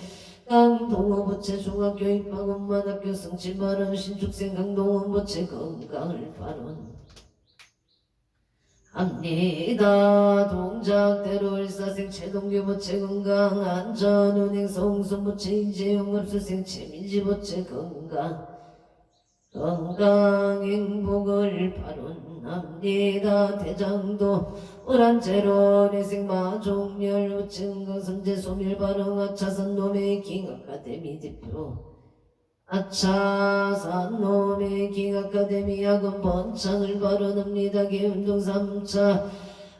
Speaker 1: 강동호 부채 중학교 입학원만 학교 성취 발언 신축생 강동원 부채 건강을 발언 합니다. 동작대로 일사생체 동교부채 건강 안전운행 성수부채 인재영업수생체 민지부채 건강 행복을 발언합니다. 대장도 오란제로 내생마종열 우층강선제 소멸발언 아차산 놈의 킹아카데미 대표 아차산 놈의 킹아카데미 학원 번창을 발언합니다. 개운동 3차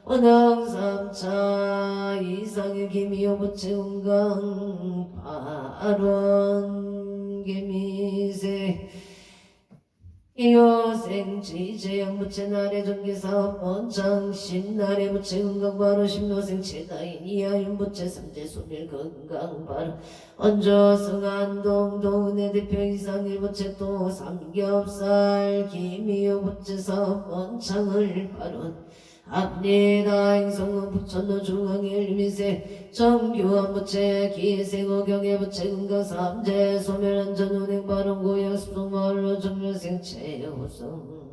Speaker 1: 원흥 3차 이상의 기미호 부채 건강 발언 개미세 이호생지 제양부채 나래 전기사업 번창 신나래 부채 건강바로 신묘생 최다인 이하윤부채 삼재 소멸 건강바로 언저 성안동 도은혜 대표 이상일부채 또 삼겹살 김이호 부채 사업 번창을 발언 합니다. 행성은 부천도 중앙의 일미세 정교한부채 기세고 경애부채 건강 삼재 소멸안전운행 발언 고향 숲속마을로 정렬생체 우승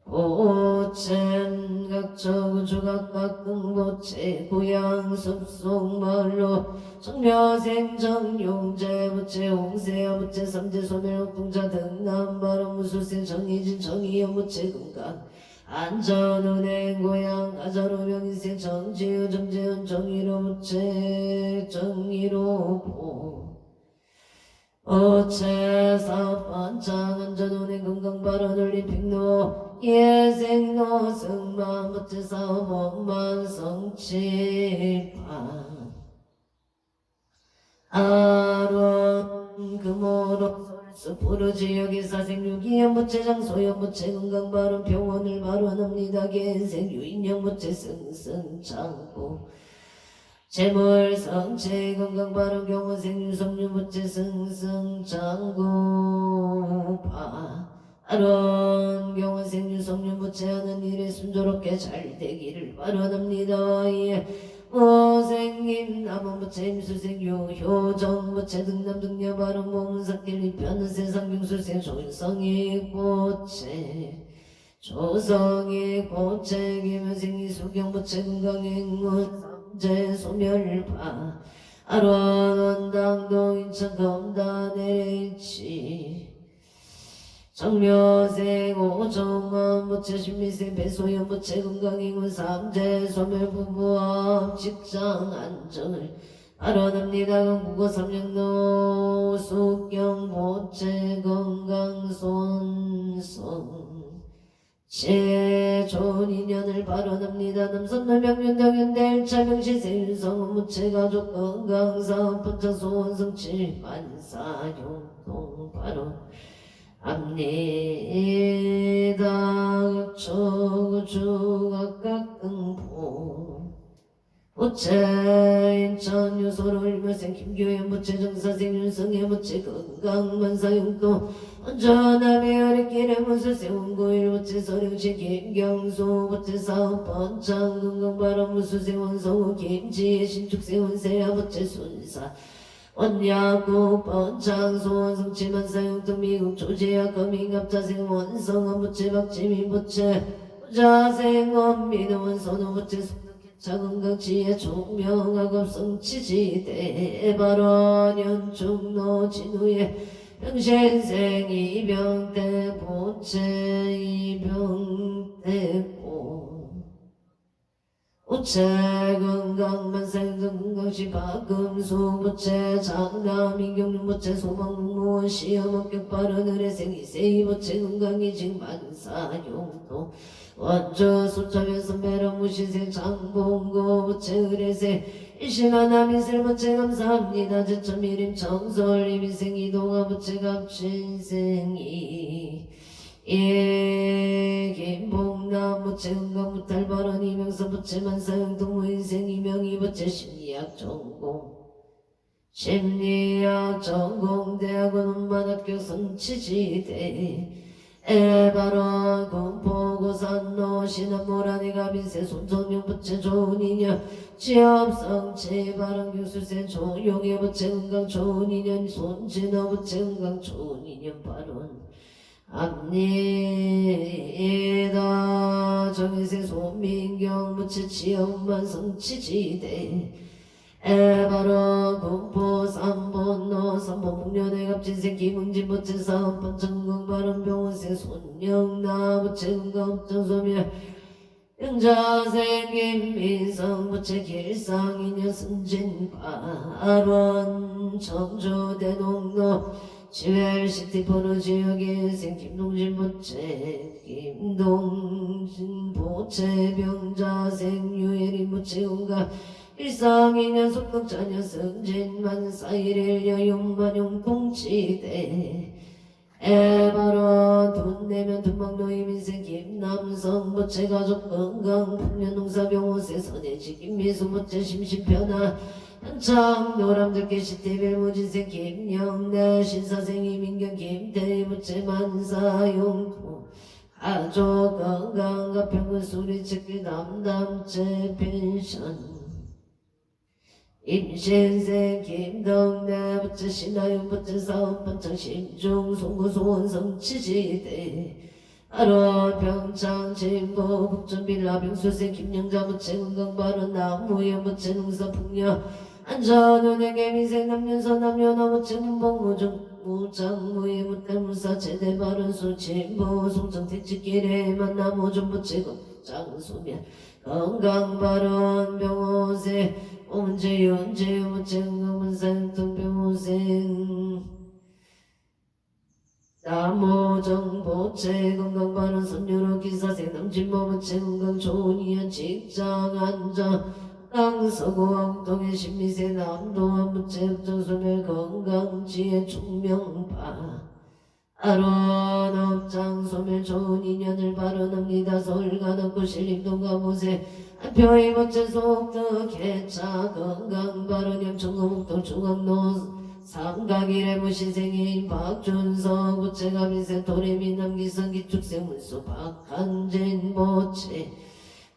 Speaker 1: 보채 각처 주각각 등보채 고향 숲속마을로 정묘생 정용재 부채 홍세야 부채 삼재 소멸 옥동자 등남 발언 무술생 정희진 정희연 부채 건강 안전운행 고향 아자로 명인생 정지우 정재훈 정의로 부채 정의로 보 어채사업 번창 안전운행 건강발언 올림픽로 예생노 승만 부채사업 원만 성취판 아론 금호로 숲으로 지역의 사생유기현 부채 장소현 부채 건강발언 병원을 발언합니다. 개생 유인형 부채 승승창고 재물 성체 건강발언 경호생 유성유 부채 승승창고 발언 경호생 유성유 부채 하는 일에 순조롭게 잘 되기를 발언합니다. 예. 오생님 남원부채 임수생 유효정부채 등남 등녀 발언 모문삭길 입혀는 세상경술생 조인성이 고채 조성이 고채 김현생 이수경부채 건강행운 삼재 소멸파 아론 원당동 인천 검단 LH 정묘생 오정원 부채 신미생 배소연 부채 건강행운 삼재 소멸 부부업 직장 안정을 발언합니다. 건국어 삼령로 숙경 부채 건강 손성 제 좋은 인연을 발언합니다. 남선물 명륜덕윤대 1차 명시세 윤성은 부채 가족 건강사업 번창 소원 성취 만사용동 발언 합니다. 초구주각각 등포 부채 인천 유소로 일묘생 김교현 부채 정사생 윤성의 부채 건강만사용도 언전함의 어렵길에 무술생 원고일 부채 서령시 김경수 부채 사업 번창 건강바람 무술생 원성우 김지혜 신축생 원세야 부채 순사 원야구 번창 소원 성취만 사용도 미국 조제야 거민갑자생 원성원 부채 박지민 부채 부자생 원민우 원선우 부채 자건강지혜 총명학업 성취지대 발언 연중노 진우의 병신생 이병대 부채 이병대고 우채 건강만생정 건강시 박금수 부채 장남 인경륜 부채 소방무원 시험 합격 발언 의뢰생 이세이 부채 건강이직 만사용도 원조 수차변 선배랑 무신생 장봉고 부채 의뢰생 일심한 남인슬 부채 감사합니다. 제천미림 정설 이민생 이동아 부채 갑신생이 예 김봉남 부채 건강무탈 발언 이명서 부채 만사형 동무인생 이명희 부채 심리학 전공 심리학 전공 대학원 운만학교 선치지대 에발원 군포고산노 신한모라니 가빈세 손정용 부채 좋은 인연 취업성체 발언교수세 조용의 부채 건강 좋은 인연 손진호 부채 건강 좋은 인연 발언 합니다. 정인생 무체 지엄만 성치지대 에바로 공포 삼본노 삼본풍년의 갑진생 기문진부체 사업번 전공발언 병원생 손영나 부체 금강업정소멸 영자생김 민성부체 길상인여 승진발원 청주대농로 지웰시티포르 지역의 생김동진부체 김동진부체 병자생 유해린부체 운가 일상인여 속덕자녀 승진만사일일 여용만용 동치대 에바로 돈 내면 돈막노임 인생 김남성 부채 가족 건강 풍년농사병원세 선해지 김미수 부채 심심편하 한창 노람들께 시대별 무진생 김영래 신사생이 민경 김대리 부채 만사용토 가족 건강 가평은 수리책기 담담체 펜션 임신생 김덕래 부처 신하윤 부처 사업번창 심중 송구소원 성치지대 아로 평창 진보 북전빌라 병수생 김영자 부처 건강발언 나무여 부처 농사풍녀 안전운행 개미생 남윤서 남녀나 부처 문봉무중 무장무예 무탈무사 제대발언 수진보 송정 택지길에 만나무중 부처 건장소면 건강발언 병호세 온재윤 재무증금은생 동병호생 나무정보체 건강발언 선유로 기사생 남진모부체 건강 좋은이연 직장안정 땅서고왕동의 신미세 남도원 부체 흑정소멸 건강지혜 총명파 아론업장 소멸 좋은 인연을 발언합니다. 서울가놓고 신림동가 모세 한표의 멋진 속덕 개차 건강 발언형 청구목동 중앙노 삼각일의 무신생인 박준석 부채가 민생 도레미 남기성 기축생 문수 박한진 모체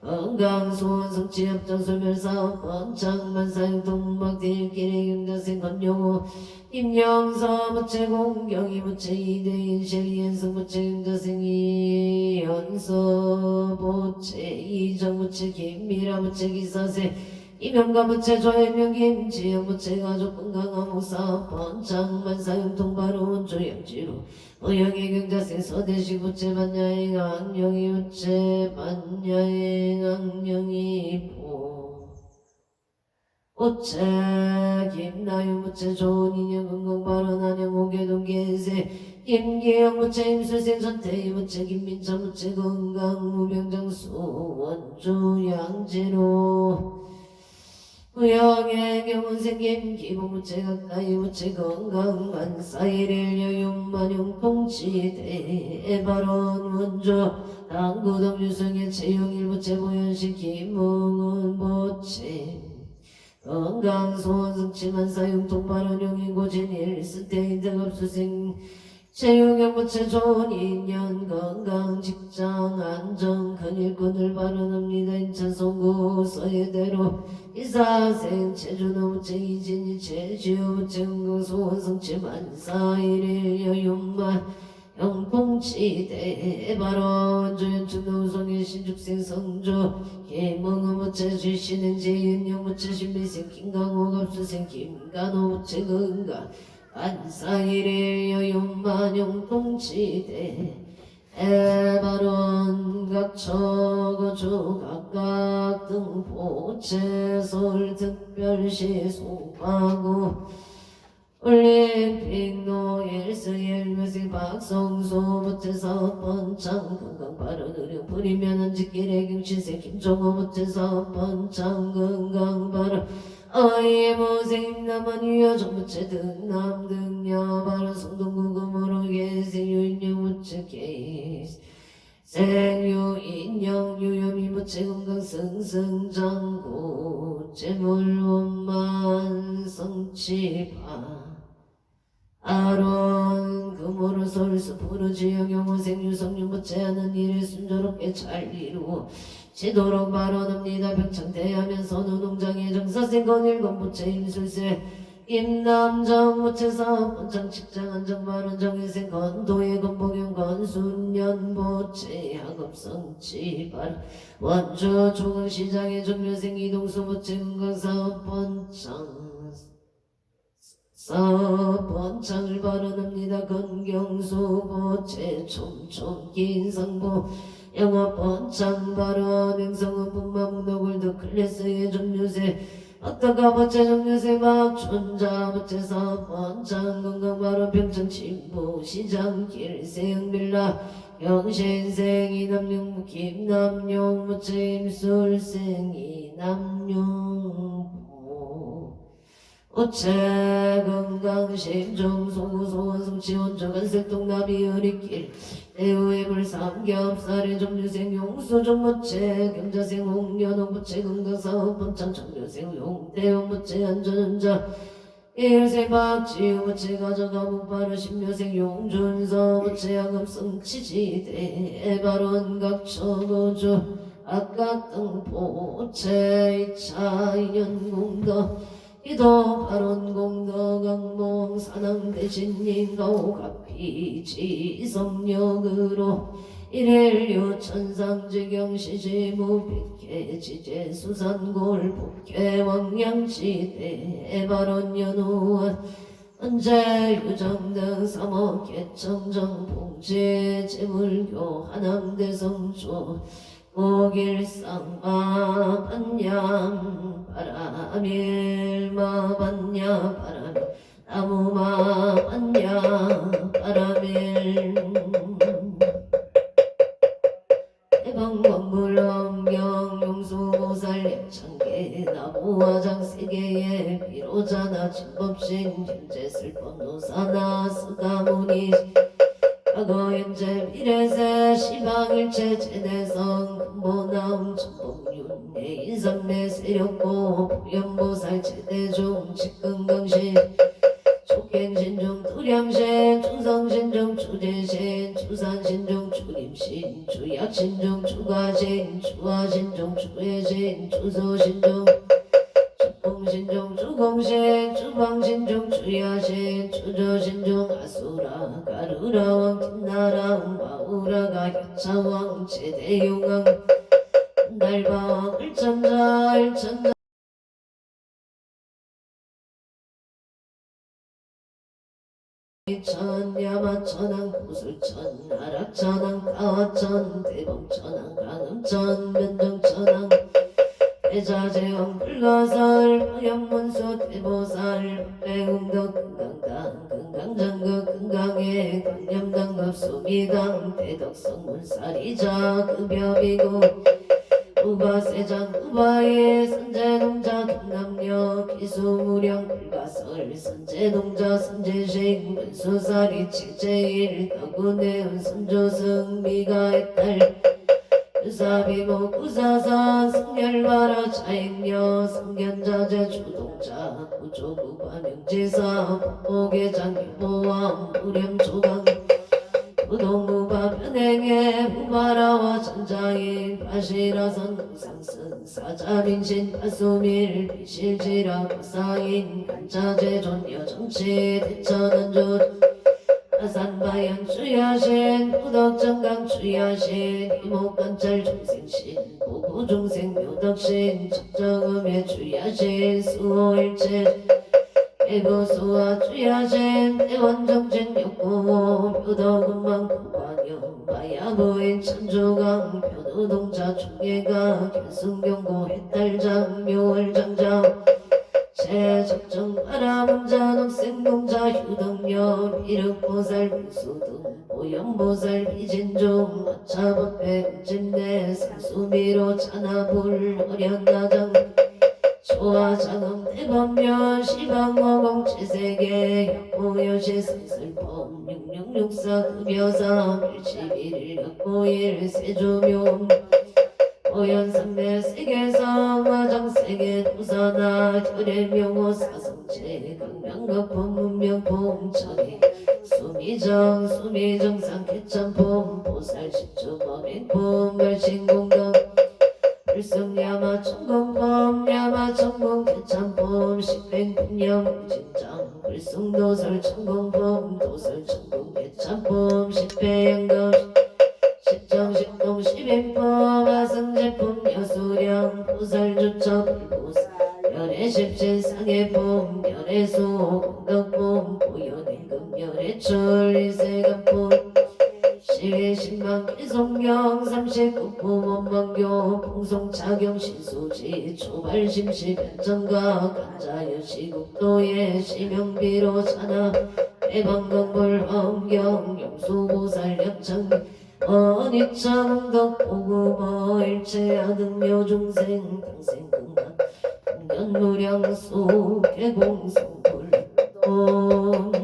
Speaker 1: 건강 소원 성취 협정 소멸 사업 번창만 사용 동막딜길의 경자생 건용호 임영서 부채 공경이 부채 이대인 셸리엔성 부채 경자생이 연서 부채 이정 부채 김미라 부채 기사세 이명가 부채 조현명 김지영 부채 가족 건강한 목사 번창만 사용 통바로운 조영지로 의형의 경자생 서대식 부채 반야행 악령이 부채 반야행 악령이 부채 김나유 부채 좋은 인연 건강발언 안녕 오개동 개세 김기영 부채 임술생 전태희 부채 김민찬 부채 건강 무병장수 원주 양지로 부영의 경운생 김기봉 부채 가까이 부채 건강 만사일일 여용만용 통치대 발언 원조 당구동 유성의 채용일 부채 보현식 김웅은 부채 건강 소원 성취만 사용 통발언 용인 고진 일스테인 등업수생 채용형 부채 좋은 인연 건강 직장 안정 큰일꾼을 발언합니다. 인천 송구 서예대로 이사생 체주노 부채 이진이 제주요 부채 건강 소원 성취 만사일일 여용만 영통치대 발언 조연충노 우성의 신죽생 성조 김응우 부채 주신행 재윤영 부채 신비생 김강호 갑수생 김간호 부채 건강 안사일일 여윤만 영통치대 에바론 각처거주 각각 등포체 서울특별시 송파구 올림픽 노일스 일묘생 박성수 부채사업 번창 건강발언 의료 부리면은 직길의 경신생 김종호 부채사업 번창 건강발언 어이의 모생 남한 유여정 부채 등남 등야 발언 성동구금으로 계생 유인영 부채 케이스 생유 인영 유염이 부채 건강 승승장구 재물원만 성취파 아론 금으로 서울수 부르지역 영호생 유성윤 부채하는 일을 순조롭게 잘 이루어 지도록 발언합니다. 병창대하면서 노동장의 정사생 건일건 부채 임술세 임남정 부채사업 본창 직장 안정 발언 정일생 건도의 건복용 건 원순년보채 학업성지발 원주 중흥시장의 정묘생 이동수보채 금강사업 번창을 발언합니다. 건경수보채 촘촘긴성보 영화 번창 발언 행성은 분마문덕을도 클래스의 정묘생 어떠가보채 정묘생 박춘자보채 사번창 건강발언 평창 친부 시장 길세영빌라 영신생 이남용 김남용 모채 임술생 이남용 오채 건강심정 소구소원 성치원 저간색동 나비 어리길 대우의 불삼겹살의 정류생 용수 정모채 경자생 홍련홍 모채 건강사업 번창 정류생 용대용 모채 안전운자 일생 박지우 모채 가져가 목바로 신묘생 용준서 모채 양업성 치지대 발원 각처거주 악각등포 채 2차 인연공덕 이도 발언공덕 강몽 산왕대신님 가오갑피지 성력으로 일일류 천상지경시지무 백해지제 수산골 복회왕양지대 발언연우원 언제 유정등 삼억 개청정 봉제 재물교 하남대성조 고길상마 반양 바람일마 반야 바람 나무마 반야 바람일 대방광물엄경 용수보살 약창계 나무화장 세계의 비로자나 진법신 현재슬법 노사나 스가무니 과거 현재 미래세 시방일체 제대성 근본나움 천봉윤 내인삼내 세력고 부연보살 제대종 직근강신 촉행신종 두량신 충성신종 추제신 추산신종 추림신 추약신종 추가신 추화신종 추회신 추소신종 추공신종 추공신 추방신종 추야신 추저신종 아수라 가루라왕 김나라왕 마우라가 효차왕 제대용왕 날바왕 일천자 천야마천왕 구술천 나락천왕 가와천 대범천왕 강음천 변정천왕 대자재왕 불가설 화영문수 대보살 백음덕 금강당 금강장극 금강해 강념당급 수미강 대덕성문살이자 급여비고 우바세장 우바의 선제동자 동남녀 기수무령 불가설 선제동자 선제식 문수살이 칠제일 더구내은 선조승 미가의 딸 유사비모 구사산 승열바라 자행녀 성견자재 주동자 구조구바 명지사 법목의장 유보왕 무렴조강 부동무바 변행해 무바라와 전자인 파시라선 무상승 사자민신 파수밀 비실지라 부사인 간자재존 여정치 대천은조 아산바연 주야신 부덕정강 주야신 이목관찰 중생신 보부중생 묘덕신 적정음의 주야신 수호일체 애고수와 주야신 대원정진 욕구호 표덕음망 구관영 바야부인 천주강 표두동자 중예가 견승경고 해달장 묘월장장 제적정 바라문자 녹생동자 휴덕녀 비륵보살 불수등 보영보살 비진종 마차법회 찜내 상수미로 차나불 어련나장 초화장음 대법면 시방어공 제세계 역보여시 성슬법 6664 급여사 밀치비를 역보일 세조묘 오연삼매 세계성 화장세계 도사나 혈의명호 사성체 강명각품 문명품 정의 수미정 수미정상 개참품 보살십주 범행품 멸칭공덕 불성야마 천공범 야마 천공 개참품 식행분영 진장 불승도설 천공법 도설천공 대참법 십배양금 십정십동 십인법 아승제품 여수령 보살주첩 불보살 열애십칠상해법 열애소 공덕법 보현임금 열애철 일세간법 시계신망 기송경 삼십국보 원방교 풍송차경 신수지 초발심시 변천가 간자여 시국도의 시명비로 찬하 대방경불 허경 영수보살 역청 어니천덕 보구머 일체아등묘 중생 당생금강 공견무량수 개공성불동